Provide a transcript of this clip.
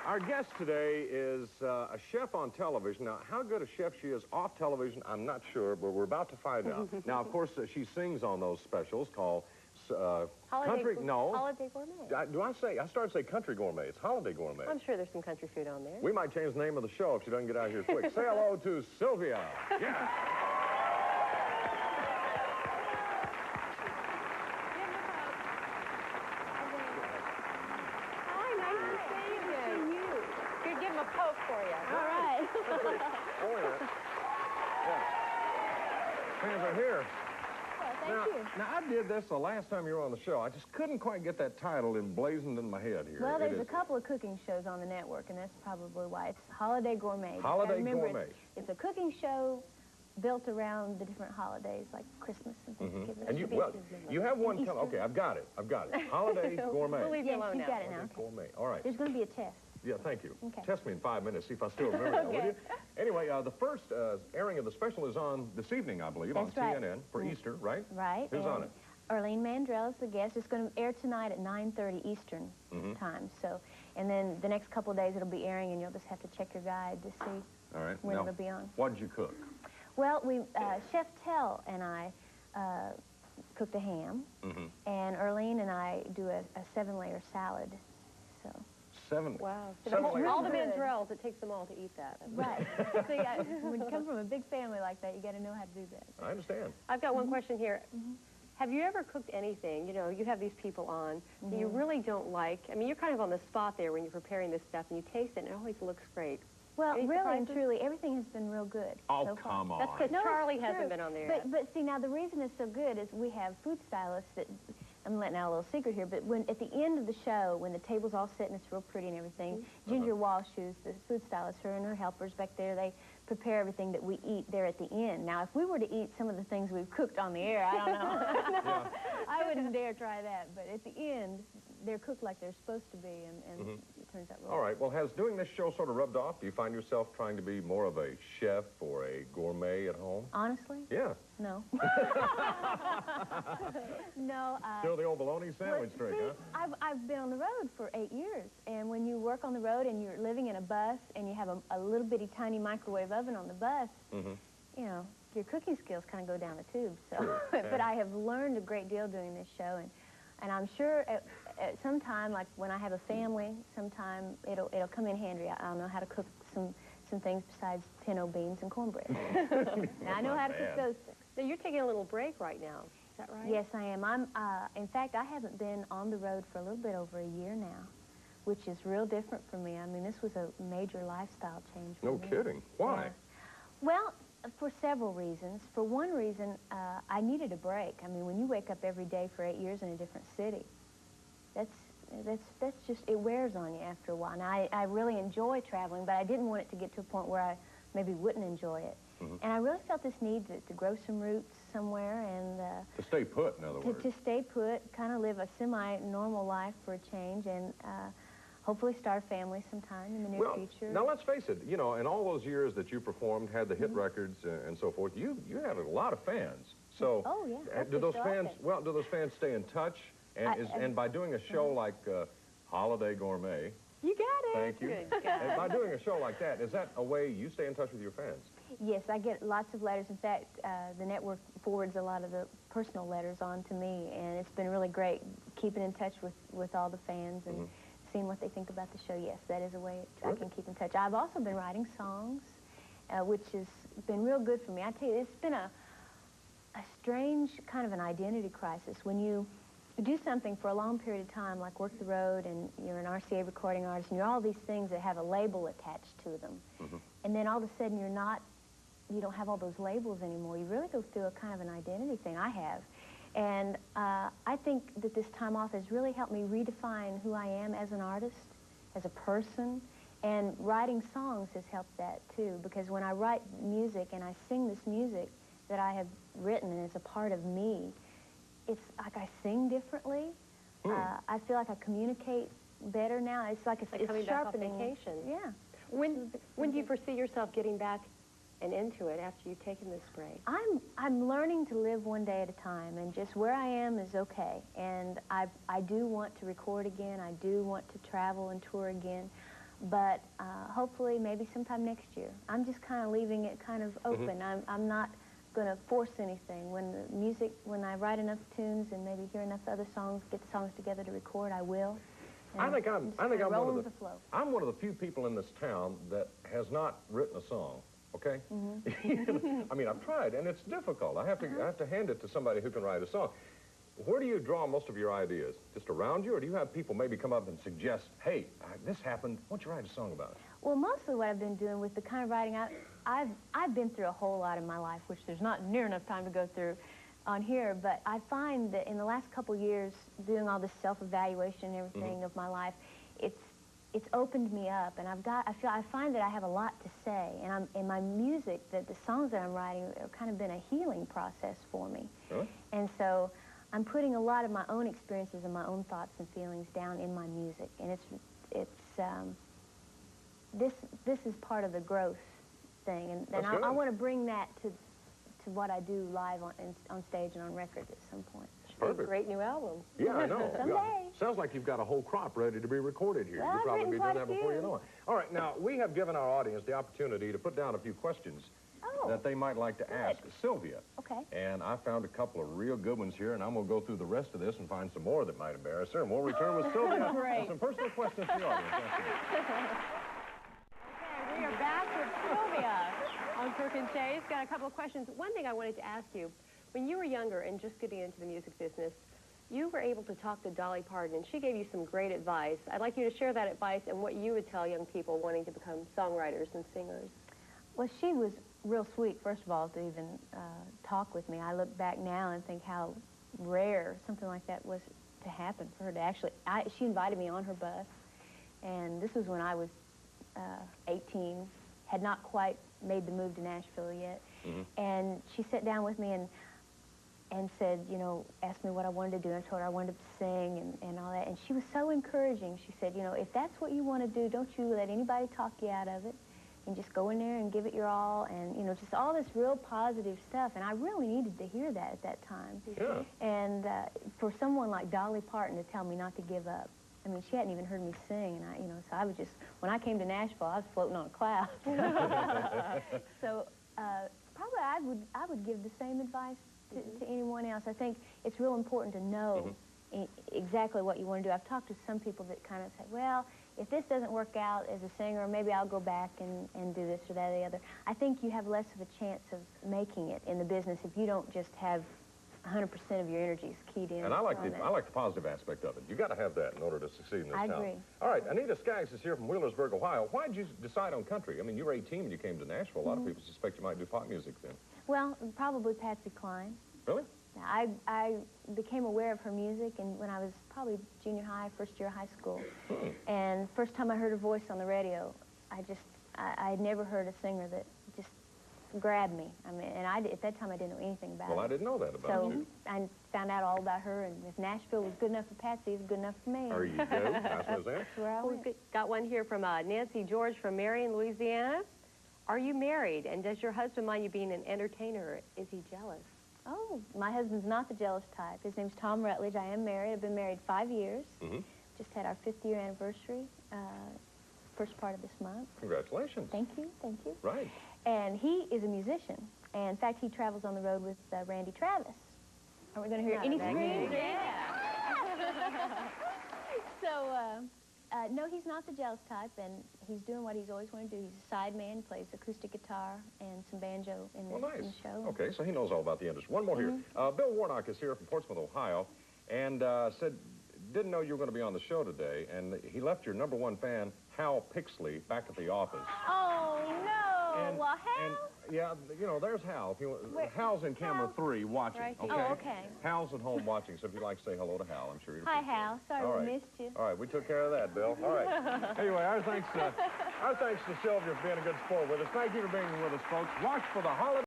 Our guest today is a chef on television. Now, how good a chef she is off television, I'm not sure, but we're about to find out. Now, of course, she sings on those specials called Holiday Gourmet. I started to say Country Gourmet. It's Holiday Gourmet. I'm sure there's some country food on there. We might change the name of the show if she doesn't get out of here quick. Say hello to Sylvia. Yeah. Poke for you. All right. Fans are here. Well, thank you. Now, I did this the last time you were on the show. I just couldn't quite get that title emblazoned in my head here. Well, there's a couple of cooking shows on the network, and that's probably why. It's Holiday Gourmet. Holiday Gourmet. It's a cooking show built around the different holidays, like Christmas and Thanksgiving. And you have one coming. Okay, I've got it. Holiday Gourmet. We'll leave you alone now. Got it now. Gourmet. All right. There's going to be a test. Yeah, thank you. Okay. Test me in 5 minutes, see if I still remember that, will you? Anyway, the first airing of the special is on this evening, I believe, on CNN for Easter, right? Right. Who's on it? Arlene Mandrell is the guest. It's going to air tonight at 9:30 Eastern time. So, and then the next couple of days it'll be airing, and you'll just have to check your guide to see when it'll be on. What did you cook? Well, Chef Tell and I cooked a ham, and Arlene and I do a 7-layer salad. So. Wow. Seven all the Mandrells, it takes them all to eat that. Right. See, when you come from a big family like that, you got to know how to do that. I understand. I've got one question here. Have you ever cooked anything, you know, you have these people on that you really don't like? I mean, you're kind of on the spot there when you're preparing this stuff, and you taste it, and it always looks great. Well, really and truly, everything has been real good. Oh, come on. That's because Charlie hasn't been on there. But see, now the reason it's so good is we have food stylists that, I'm letting out a little secret here, but when at the end of the show, when the table's all set and it's real pretty and everything, Ginger Walsh, who's the food stylist, her and her helpers back there, they prepare everything that we eat there at the end. Now, if we were to eat some of the things we've cooked on the air, I don't know. I wouldn't dare try that, but at the end, they're cooked like they're supposed to be, and it turns out All right, well, has doing this show sort of rubbed off? Do you find yourself trying to be more of a chef or a gourmet at home? Honestly? Yeah. No. No. Still the old bologna sandwich trick, huh? I've been on the road for 8 years, and when you work on the road and you're living in a bus and you have a little bitty tiny microwave oven on the bus, you know, your cooking skills kind of go down the tube. So, but I have learned a great deal doing this show, and I'm sure at some time, like when I have a family, sometime it'll come in handy. I'll know how to cook some things besides pinto beans and cornbread. Now I know how to cook those things. So you're taking a little break right now, is that right? Yes, I am. In fact, I haven't been on the road for a little bit over a year now, which is real different for me. I mean, this was a major lifestyle change for me. No kidding. Why? Well, for several reasons. For one reason, I needed a break. I mean, when you wake up every day for 8 years in a different city, that's just, it wears on you after a while. Now, I really enjoy traveling, but I didn't want it to get to a point where I maybe wouldn't enjoy it. And I really felt this need to grow some roots somewhere and... to stay put, in other words. To stay put, kind of live a semi-normal life for a change, and hopefully start a family sometime in the near future. Now, let's face it, you know, in all those years that you performed, had the hit records and so forth, you had a lot of fans. So, do those fans stay in touch? And by doing a show like Holiday Gourmet... You got it. Thank you. And by doing a show like that, is that a way you stay in touch with your fans? Yes, I get lots of letters. In fact, the network forwards a lot of the personal letters on to me, and it's been really great keeping in touch with all the fans and seeing what they think about the show. Yes, that is a way I can keep in touch. I've also been writing songs, which has been real good for me. I tell you, it's been a strange kind of an identity crisis when you do something for a long period of time, like work the road, and you're an RCA recording artist, and you're all these things that have a label attached to them. And then all of a sudden you don't have all those labels anymore. You really go through a kind of an identity thing. I have. And I think that this time off has really helped me redefine who I am as an artist, as a person, and writing songs has helped that too, because when I write music and I sing this music that I have written and is a part of me, it's like I sing differently. I feel like I communicate better now. It's like it's sharpening. Back off vacation. Yeah. When do you foresee yourself getting back and into it after you've taken this break? I'm learning to live one day at a time, and just where I am is okay. And I do want to record again. I do want to travel and tour again. But hopefully, maybe sometime next year. I'm just kind of leaving it kind of open. I'm not going to force anything. When I write enough tunes and maybe hear enough other songs, get the songs together to record, I will. I think I'm one of the few people in this town that has not written a song. Okay. I mean, I've tried, and it's difficult. I have to hand it to somebody who can write a song. Where do you draw most of your ideas? Just around you, or do you have people maybe come up and suggest, hey, this happened, why don't you write a song about it? Well, mostly what I've been doing with the kind of writing, I've been through a whole lot in my life, which there's not near enough time to go through on here, but I find that in the last couple years, doing all this self-evaluation and everything of my life, it's opened me up, and I find that I have a lot to say, and in my music, that the songs that I'm writing have kind of been a healing process for me. Really? And so I'm putting a lot of my own experiences and my own thoughts and feelings down in my music, and this is part of the growth thing, and I want to bring that to what I do live on stage and on record at some point. Perfect. A great new album. Yeah, I know. Someday. Yeah. Sounds like you've got a whole crop ready to be recorded here. Well, You'll probably be doing that quite a before you few. know it. All right, now, we have given our audience the opportunity to put down a few questions that they might like to ask Sylvia. Okay. And I found a couple of real good ones here, and I'm going to go through the rest of this and find some more that might embarrass her, and we'll return with Sylvia Great. with some personal questions for the audience. Okay, we are back with Sylvia on Crook and Chase. Got a couple of questions. One thing I wanted to ask you, when you were younger and just getting into the music business, you were able to talk to Dolly Parton, and she gave you some great advice. I'd like you to share that advice and what you would tell young people wanting to become songwriters and singers. Well, she was real sweet, first of all, to even talk with me. I look back now and think how rare something like that was to happen for her to actually... she invited me on her bus, and this was when I was 18, had not quite made the move to Nashville yet. And she sat down with me and said, you know, asked me what I wanted to do. And I told her I wanted to sing and all that. And she was so encouraging. She said, you know, if that's what you want to do, don't you let anybody talk you out of it. And just go in there and give it your all. And, you know, just all this real positive stuff. And I really needed to hear that at that time. Yeah. And for someone like Dolly Parton to tell me not to give up. I mean, she hadn't even heard me sing. And, you know, so I was just, when I came to Nashville, I was floating on a cloud. So probably I would give the same advice to anyone else. I think it's real important to know exactly what you want to do. I've talked to some people that kind of say, well, if this doesn't work out as a singer, maybe I'll go back and do this or that or the other. I think you have less of a chance of making it in the business if you don't just have 100% of your energies keyed in. And I like the positive aspect of it. You got to have that in order to succeed in this town. I agree. All right, Anita Skaggs is here from Wheelersburg, Ohio. Why did you decide on country? I mean, you were 18 when you came to Nashville. A lot of people suspect you might do pop music then. Well, probably Patsy Cline. Really? I became aware of her music when I was probably junior high, first year of high school. And first time I heard her voice on the radio, I had never heard a singer that just grabbed me. I mean, and at that time I didn't know anything about Well, it. I didn't know that about you. So I found out all about her, and if Nashville was good enough for Patsy, it was good enough for me. There you go. That's what That's where I went. We've got one here from Nancy George from Marion, Louisiana. Are you married, and does your husband mind you being an entertainer? Is he jealous? Oh, my husband's not the jealous type. His name's Tom Rutledge. I am married. I've been married 5 years. Just had our 5th year anniversary, first part of this month. Congratulations. Thank you, thank you. Right. And he is a musician. And in fact, he travels on the road with Randy Travis. Are we going to hear any screams? Yeah. So, no, he's not the jealous type, and he's doing what he's always wanted to do. He's a sideman, plays acoustic guitar and some banjo in the show. Okay, so he knows all about the industry. One more here. Bill Warnock is here from Portsmouth, Ohio, and said, didn't know you were going to be on the show today, and he left your #1 fan, Hal Pixley, back at the office. Oh, no. Well, Hal? Yeah, you know, there's Hal. If you, Hal's in camera 3 watching, Right. okay? Oh, okay. Hal's at home watching, so if you'd like to say hello to Hal, I'm sure you'd Hi, appreciate it. Hal. Sorry All right. we missed you. All right, we took care of that, Bill. All right. Anyway, our thanks to Sylvia for being a good sport with us. Thank you for being with us, folks. Watch for the holiday.